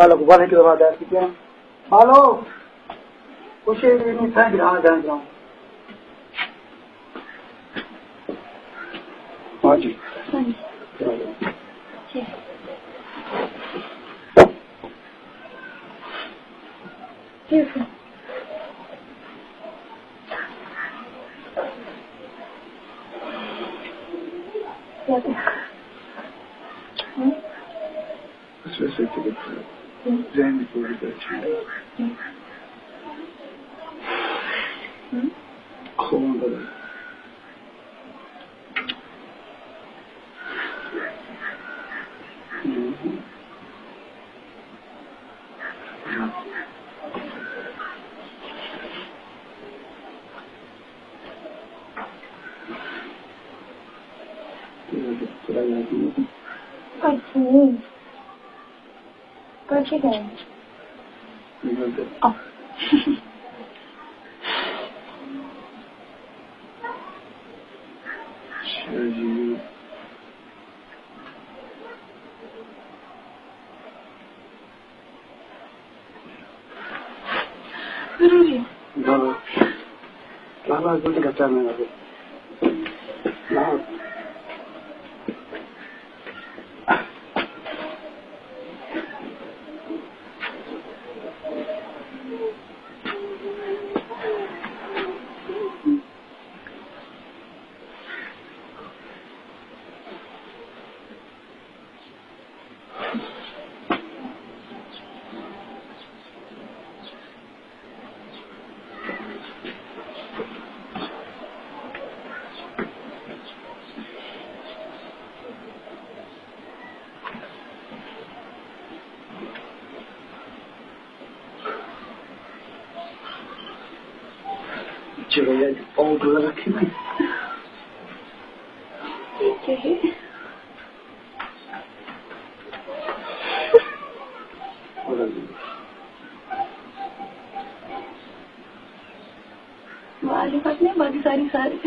balok wale ke ba da kian balok usse ni than gram हाँ जी ठीक है उसमें से जैन पूरी अच्छी खून बदल कैसे गए जरूरी लाला जल्दी कच्चा में लगे चलो यार पाँव धोला रखे ना ठीक है बाली बात नहीं बाकी सारी